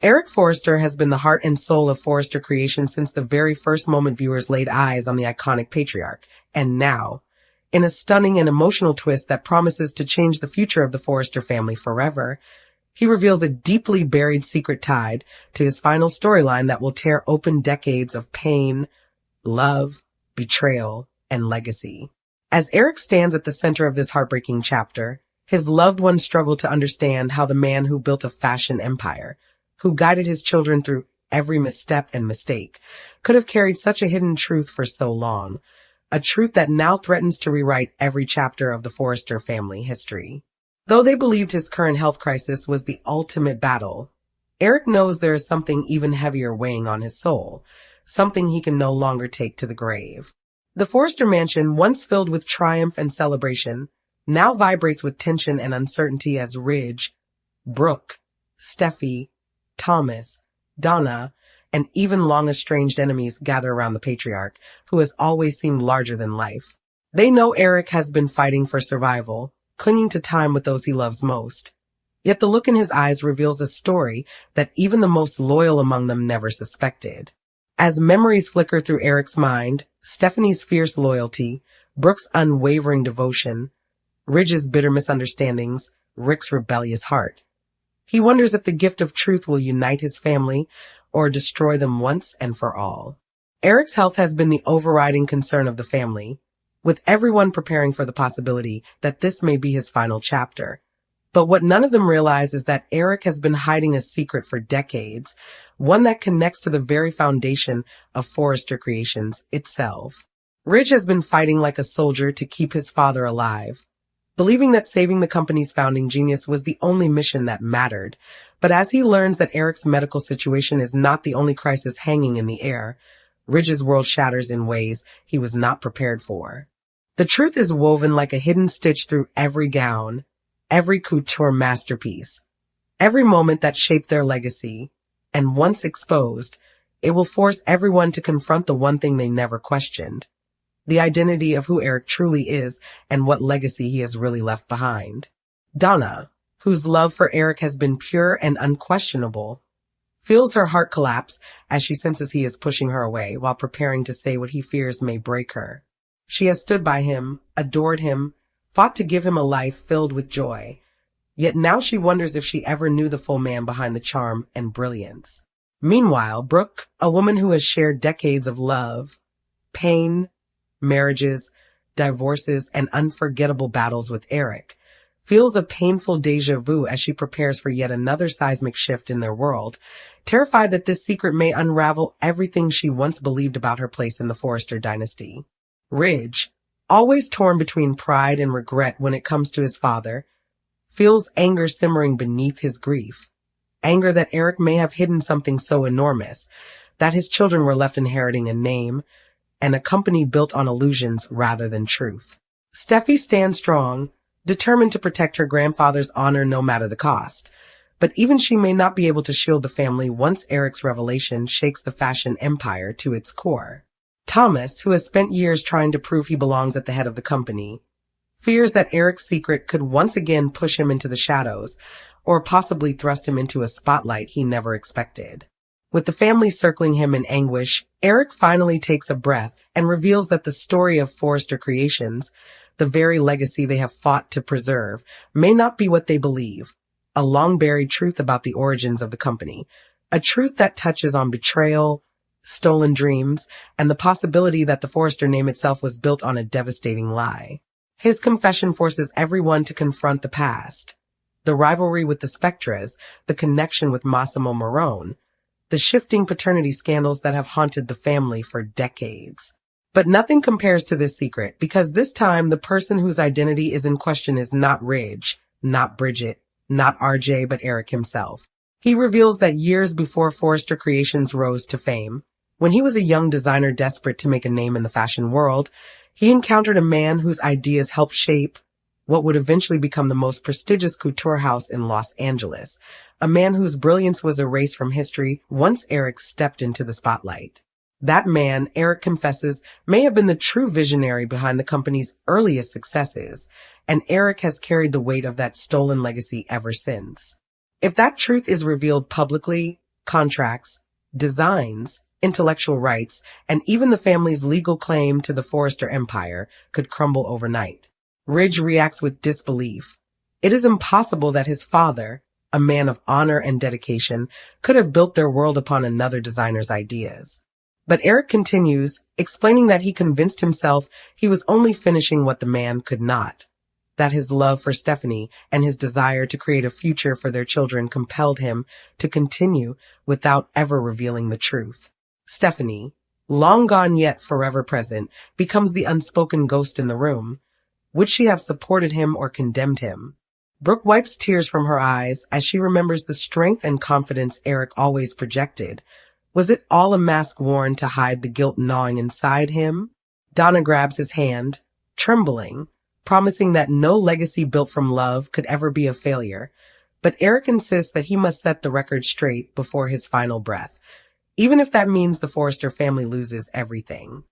Eric Forrester has been the heart and soul of Forrester Creations since the very first moment viewers laid eyes on the iconic patriarch. And now, in a stunning and emotional twist that promises to change the future of the Forrester family forever, he reveals a deeply buried secret tied to his final storyline that will tear open decades of pain, love, betrayal, and legacy. As Eric stands at the center of this heartbreaking chapter, his loved ones struggle to understand how the man who built a fashion empire, who guided his children through every misstep and mistake, could have carried such a hidden truth for so long, a truth that now threatens to rewrite every chapter of the Forrester family history. Though they believed his current health crisis was the ultimate battle, Eric knows there is something even heavier weighing on his soul, something he can no longer take to the grave. The Forrester mansion, once filled with triumph and celebration, now vibrates with tension and uncertainty as Ridge, Brooke, Steffi, Thomas, Donna, and even long-estranged enemies gather around the patriarch, who has always seemed larger than life. They know Eric has been fighting for survival, clinging to time with those he loves most. Yet the look in his eyes reveals a story that even the most loyal among them never suspected. As memories flicker through Eric's mind, Stephanie's fierce loyalty, Brooke's unwavering devotion, Ridge's bitter misunderstandings, Rick's rebellious heart. He wonders if the gift of truth will unite his family or destroy them once and for all. Eric's health has been the overriding concern of the family, with everyone preparing for the possibility that this may be his final chapter. But what none of them realize is that Eric has been hiding a secret for decades, one that connects to the very foundation of Forrester Creations itself. Ridge has been fighting like a soldier to keep his father alive, believing that saving the company's founding genius was the only mission that mattered. But as he learns that Eric's medical situation is not the only crisis hanging in the air, Ridge's world shatters in ways he was not prepared for. The truth is woven like a hidden stitch through every gown, every couture masterpiece, every moment that shaped their legacy, and once exposed, it will force everyone to confront the one thing they never questioned: the identity of who Eric truly is and what legacy he has really left behind. Donna, whose love for Eric has been pure and unquestionable, feels her heart collapse as she senses he is pushing her away while preparing to say what he fears may break her. She has stood by him, adored him, fought to give him a life filled with joy. Yet now she wonders if she ever knew the full man behind the charm and brilliance. Meanwhile, Brooke, a woman who has shared decades of love, pain, marriages, divorces, and unforgettable battles with Eric, feels a painful deja vu as she prepares for yet another seismic shift in their world, terrified that this secret may unravel everything she once believed about her place in the Forrester dynasty. Ridge, always torn between pride and regret when it comes to his father, feels anger simmering beneath his grief. Anger that Eric may have hidden something so enormous that his children were left inheriting a name and a company built on illusions rather than truth. Steffi stands strong, determined to protect her grandfather's honor no matter the cost. But even she may not be able to shield the family once Eric's revelation shakes the fashion empire to its core. Thomas, who has spent years trying to prove he belongs at the head of the company, fears that Eric's secret could once again push him into the shadows, or possibly thrust him into a spotlight he never expected. With the family circling him in anguish, Eric finally takes a breath and reveals that the story of Forrester Creations, the very legacy they have fought to preserve, may not be what they believe, a long-buried truth about the origins of the company, a truth that touches on betrayal, stolen dreams, and the possibility that the Forrester name itself was built on a devastating lie. His confession forces everyone to confront the past, the rivalry with the Spectras, the connection with Massimo Marone, the shifting paternity scandals that have haunted the family for decades. But nothing compares to this secret, because this time the person whose identity is in question is not Ridge, not Bridget, not RJ, but Eric himself. He reveals that years before Forrester Creations rose to fame, when he was a young designer desperate to make a name in the fashion world, he encountered a man whose ideas helped shape what would eventually become the most prestigious couture house in Los Angeles, a man whose brilliance was erased from history once Eric stepped into the spotlight. That man, Eric confesses, may have been the true visionary behind the company's earliest successes, and Eric has carried the weight of that stolen legacy ever since. If that truth is revealed publicly, contracts, designs, intellectual rights, and even the family's legal claim to the Forrester empire could crumble overnight. Ridge reacts with disbelief. It is impossible that his father, a man of honor and dedication, could have built their world upon another designer's ideas. But Eric continues, explaining that he convinced himself he was only finishing what the man could not, that his love for Stephanie and his desire to create a future for their children compelled him to continue without ever revealing the truth. Stephanie, long gone yet forever present, becomes the unspoken ghost in the room. Would she have supported him or condemned him? Brooke wipes tears from her eyes as she remembers the strength and confidence Eric always projected. Was it all a mask worn to hide the guilt gnawing inside him? Donna grabs his hand, trembling, promising that no legacy built from love could ever be a failure. But Eric insists that he must set the record straight before his final breath, even if that means the Forrester family loses everything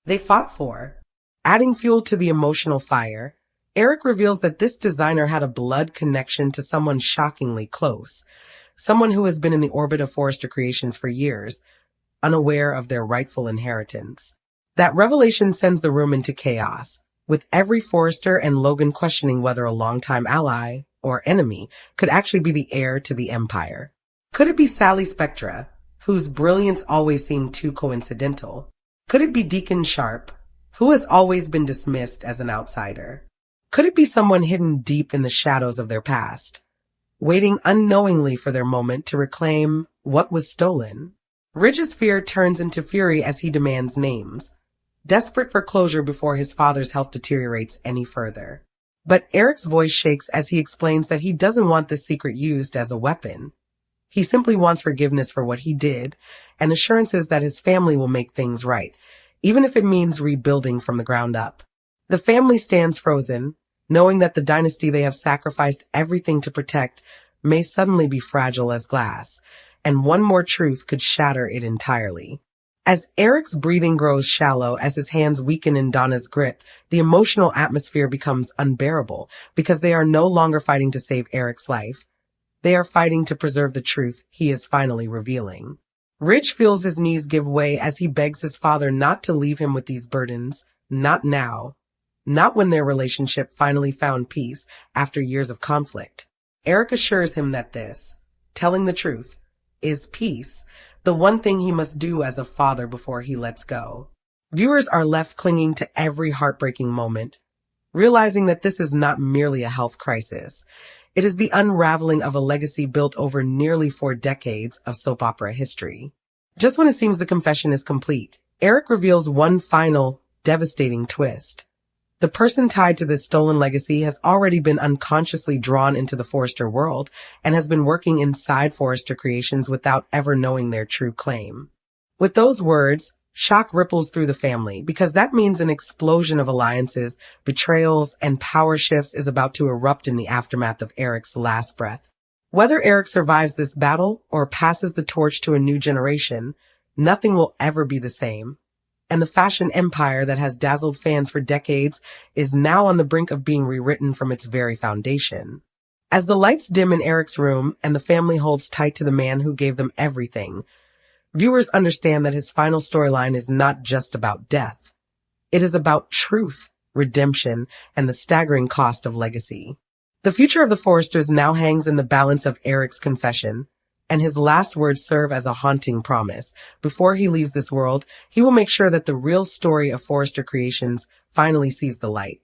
they fought for. Adding fuel to the emotional fire, Eric reveals that this designer had a blood connection to someone shockingly close, someone who has been in the orbit of Forrester Creations for years, unaware of their rightful inheritance. That revelation sends the room into chaos, with every Forrester and Logan questioning whether a longtime ally or enemy could actually be the heir to the empire. Could it be Sally Spectra, whose brilliance always seemed too coincidental? Could it be Deacon Sharp, who has always been dismissed as an outsider? Could it be someone hidden deep in the shadows of their past, waiting unknowingly for their moment to reclaim what was stolen? Ridge's fear turns into fury as he demands names, desperate for closure before his father's health deteriorates any further. But Eric's voice shakes as he explains that he doesn't want this secret used as a weapon. He simply wants forgiveness for what he did and assurances that his family will make things right, even if it means rebuilding from the ground up. The family stands frozen, knowing that the dynasty they have sacrificed everything to protect may suddenly be fragile as glass, and one more truth could shatter it entirely. As Eric's breathing grows shallow as his hands weaken in Donna's grip, the emotional atmosphere becomes unbearable because they are no longer fighting to save Eric's life. They are fighting to preserve the truth he is finally revealing. Ridge feels his knees give way as he begs his father not to leave him with these burdens, not now. Not when their relationship finally found peace after years of conflict. Eric assures him that this, telling the truth, is peace, the one thing he must do as a father before he lets go. Viewers are left clinging to every heartbreaking moment, realizing that this is not merely a health crisis. It is the unraveling of a legacy built over nearly 4 decades of soap opera history. Just when it seems the confession is complete, Eric reveals one final, devastating twist. The person tied to this stolen legacy has already been unconsciously drawn into the Forrester world and has been working inside Forrester Creations without ever knowing their true claim. With those words, shock ripples through the family because that means an explosion of alliances, betrayals, and power shifts is about to erupt in the aftermath of Eric's last breath. Whether Eric survives this battle or passes the torch to a new generation, nothing will ever be the same. And the fashion empire that has dazzled fans for decades is now on the brink of being rewritten from its very foundation. As the lights dim in Eric's room and the family holds tight to the man who gave them everything, viewers understand that his final storyline is not just about death. It is about truth, redemption, and the staggering cost of legacy. The future of the Forresters now hangs in the balance of Eric's confession, and his last words serve as a haunting promise. Before he leaves this world, he will make sure that the real story of Forrester Creations finally sees the light.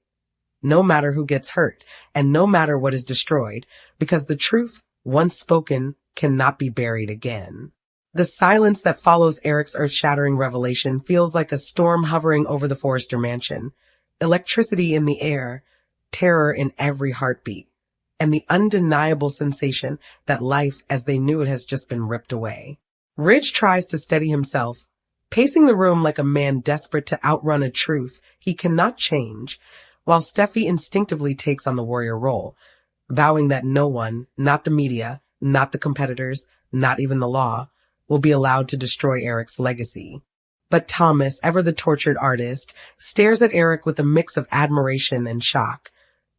No matter who gets hurt, and no matter what is destroyed, because the truth, once spoken, cannot be buried again. The silence that follows Eric's earth-shattering revelation feels like a storm hovering over the Forrester mansion. Electricity in the air, terror in every heartbeat, and the undeniable sensation that life as they knew it has just been ripped away. Ridge tries to steady himself, pacing the room like a man desperate to outrun a truth he cannot change, while Steffi instinctively takes on the warrior role, vowing that no one, not the media, not the competitors, not even the law, will be allowed to destroy Eric's legacy. But Thomas, ever the tortured artist, stares at Eric with a mix of admiration and shock,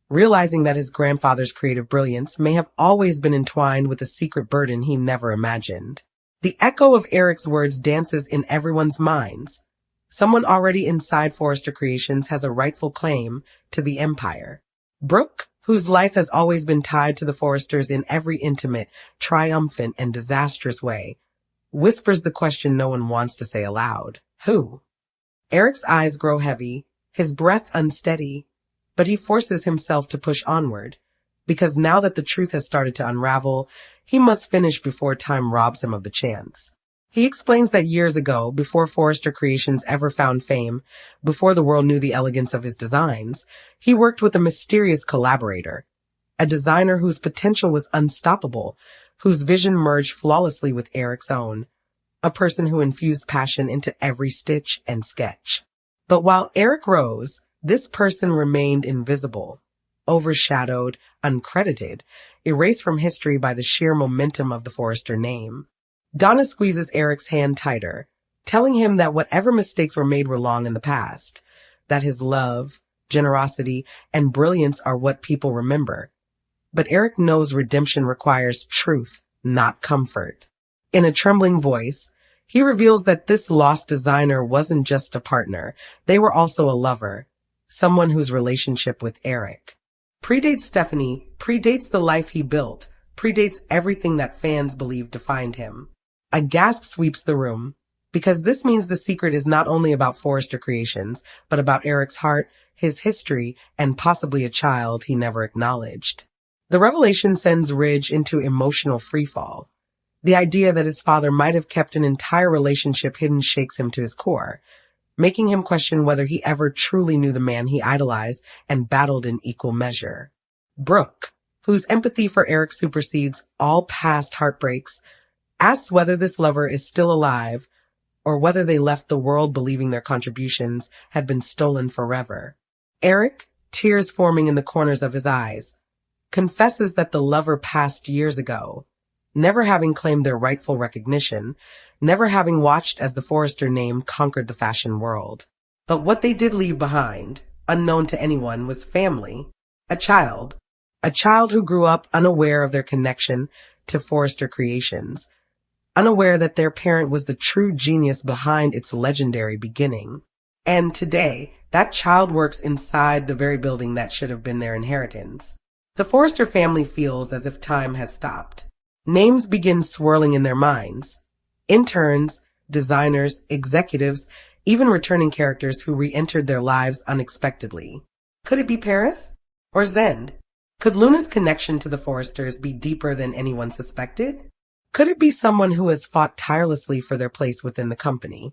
realizing that his grandfather's creative brilliance may have always been entwined with a secret burden he never imagined. The echo of Eric's words dances in everyone's minds. Someone already inside Forrester Creations has a rightful claim to the empire. Brooke, whose life has always been tied to the Forresters in every intimate, triumphant, and disastrous way, whispers the question no one wants to say aloud. Who? Eric's eyes grow heavy, his breath unsteady, but he forces himself to push onward, because now that the truth has started to unravel, he must finish before time robs him of the chance. He explains that years ago, before Forrester Creations ever found fame, before the world knew the elegance of his designs, he worked with a mysterious collaborator, a designer whose potential was unstoppable, whose vision merged flawlessly with Eric's own, a person who infused passion into every stitch and sketch. But while Eric rose, this person remained invisible, overshadowed, uncredited, erased from history by the sheer momentum of the Forrester name. Donna squeezes Eric's hand tighter, telling him that whatever mistakes were made were long in the past, that his love, generosity, and brilliance are what people remember. But Eric knows redemption requires truth, not comfort. In a trembling voice, he reveals that this lost designer wasn't just a partner, they were also a lover, someone whose relationship with Eric predates Stephanie, predates the life he built, predates everything that fans believe defined him. A gasp sweeps the room, because this means the secret is not only about Forrester Creations, but about Eric's heart, his history, and possibly a child he never acknowledged. The revelation sends Ridge into emotional freefall. The idea that his father might have kept an entire relationship hidden shakes him to his core, making him question whether he ever truly knew the man he idolized and battled in equal measure. Brooke, whose empathy for Eric supersedes all past heartbreaks, asks whether this lover is still alive or whether they left the world believing their contributions had been stolen forever. Eric, tears forming in the corners of his eyes, confesses that the lover passed years ago, never having claimed their rightful recognition, never having watched as the Forrester name conquered the fashion world. But what they did leave behind, unknown to anyone, was family, a child who grew up unaware of their connection to Forrester Creations, unaware that their parent was the true genius behind its legendary beginning. And today, that child works inside the very building that should have been their inheritance. The Forrester family feels as if time has stopped. Names begin swirling in their minds. Interns, designers, executives, even returning characters who re-entered their lives unexpectedly. Could it be Paris? Or Zend? Could Luna's connection to the Forresters be deeper than anyone suspected? Could it be someone who has fought tirelessly for their place within the company,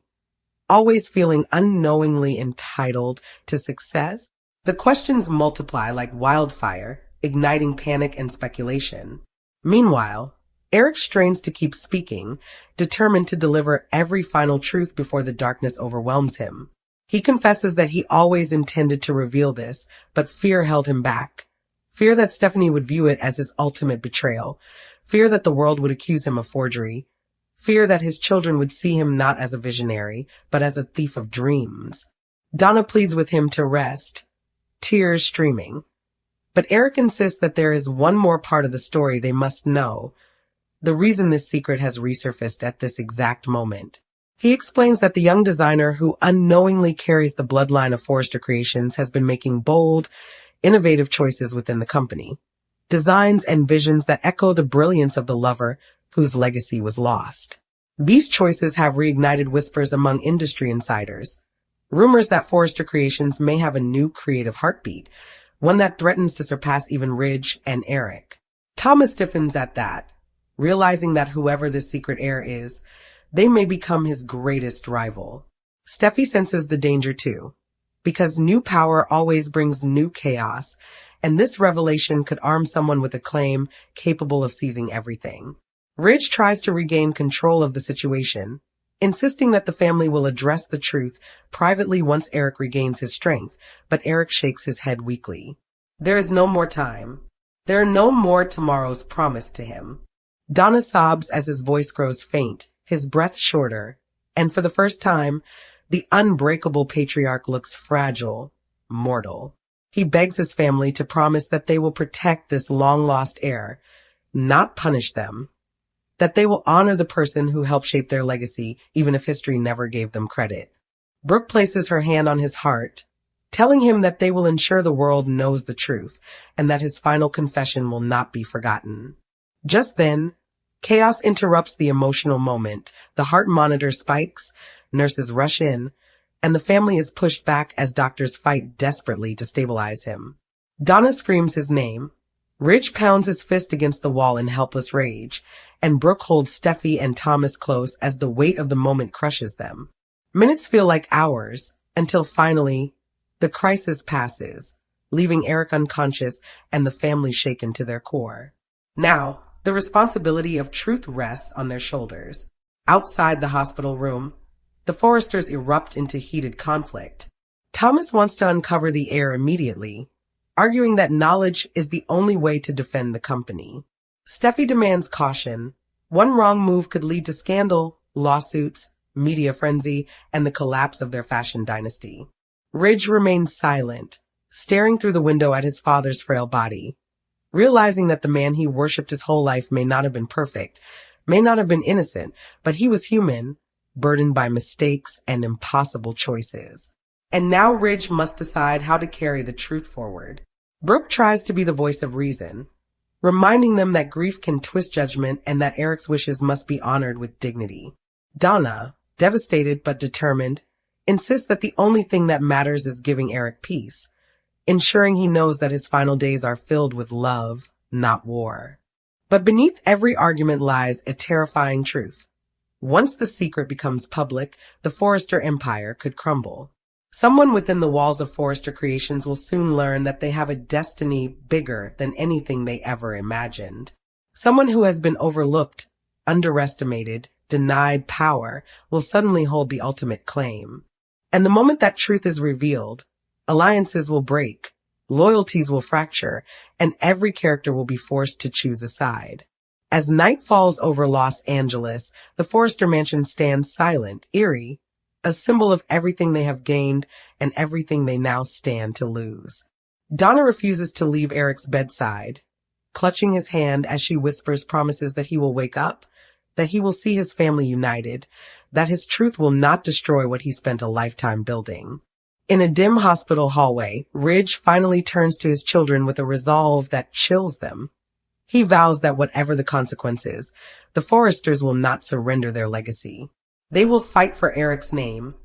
always feeling unknowingly entitled to success? The questions multiply like wildfire, igniting panic and speculation. Meanwhile, Eric strains to keep speaking, determined to deliver every final truth before the darkness overwhelms him. He confesses that he always intended to reveal this, but fear held him back. Fear that Stephanie would view it as his ultimate betrayal. Fear that the world would accuse him of forgery. Fear that his children would see him not as a visionary, but as a thief of dreams. Donna pleads with him to rest, tears streaming. But Eric insists that there is one more part of the story they must know, the reason this secret has resurfaced at this exact moment. He explains that the young designer who unknowingly carries the bloodline of Forrester Creations has been making bold, innovative choices within the company. Designs and visions that echo the brilliance of the lover whose legacy was lost. These choices have reignited whispers among industry insiders. Rumors that Forrester Creations may have a new creative heartbeat, one that threatens to surpass even Ridge and Eric. Thomas stiffens at that, realizing that whoever this secret heir is, they may become his greatest rival. Steffi senses the danger too, because new power always brings new chaos, and this revelation could arm someone with a claim capable of seizing everything. Ridge tries to regain control of the situation, insisting that the family will address the truth privately once Eric regains his strength, but Eric shakes his head weakly. There is no more time. There are no more tomorrows promised to him. Donna sobs as his voice grows faint, his breath shorter, and for the first time, the unbreakable patriarch looks fragile, mortal. He begs his family to promise that they will protect this long-lost heir, not punish them. that they will honor the person who helped shape their legacy, even if history never gave them credit. Brooke places her hand on his heart, telling him that they will ensure the world knows the truth and that his final confession will not be forgotten. Just then, chaos interrupts the emotional moment. The heart monitor spikes, nurses rush in, and the family is pushed back as doctors fight desperately to stabilize him. Donna screams his name. Ridge pounds his fist against the wall in helpless rage, and Brooke holds Steffi and Thomas close as the weight of the moment crushes them. Minutes feel like hours, until finally, the crisis passes, leaving Eric unconscious and the family shaken to their core. Now, the responsibility of truth rests on their shoulders. Outside the hospital room, the Forresters erupt into heated conflict. Thomas wants to uncover the heir immediately, arguing that knowledge is the only way to defend the company. Steffi demands caution. One wrong move could lead to scandal, lawsuits, media frenzy, and the collapse of their fashion dynasty. Ridge remains silent, staring through the window at his father's frail body, realizing that the man he worshipped his whole life may not have been perfect, may not have been innocent, but he was human, burdened by mistakes and impossible choices. And now Ridge must decide how to carry the truth forward. Brooke tries to be the voice of reason, reminding them that grief can twist judgment and that Eric's wishes must be honored with dignity. Donna, devastated but determined, insists that the only thing that matters is giving Eric peace, ensuring he knows that his final days are filled with love, not war. But beneath every argument lies a terrifying truth. Once the secret becomes public, the Forrester empire could crumble. Someone within the walls of Forrester Creations will soon learn that they have a destiny bigger than anything they ever imagined. Someone who has been overlooked, underestimated, denied power will suddenly hold the ultimate claim. And the moment that truth is revealed, alliances will break, loyalties will fracture, and every character will be forced to choose a side. As night falls over Los Angeles, the Forrester mansion stands silent, eerie, a symbol of everything they have gained and everything they now stand to lose. Donna refuses to leave Eric's bedside, clutching his hand as she whispers promises that he will wake up, that he will see his family united, that his truth will not destroy what he spent a lifetime building. In a dim hospital hallway, Ridge finally turns to his children with a resolve that chills them. He vows that whatever the consequences, the Forresters will not surrender their legacy. They will fight for Eric's name,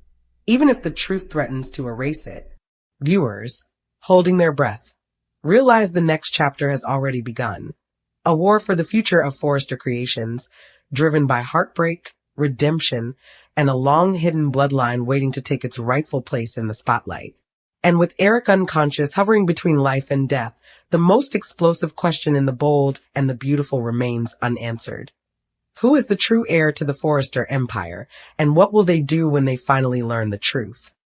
even if the truth threatens to erase it. Viewers, holding their breath, realize the next chapter has already begun. A war for the future of Forrester Creations, driven by heartbreak, redemption, and a long-hidden bloodline waiting to take its rightful place in the spotlight. And with Eric unconscious, hovering between life and death, the most explosive question in the bold and the beautiful remains unanswered. Who is the true heir to the Forrester empire, and what will they do when they finally learn the truth?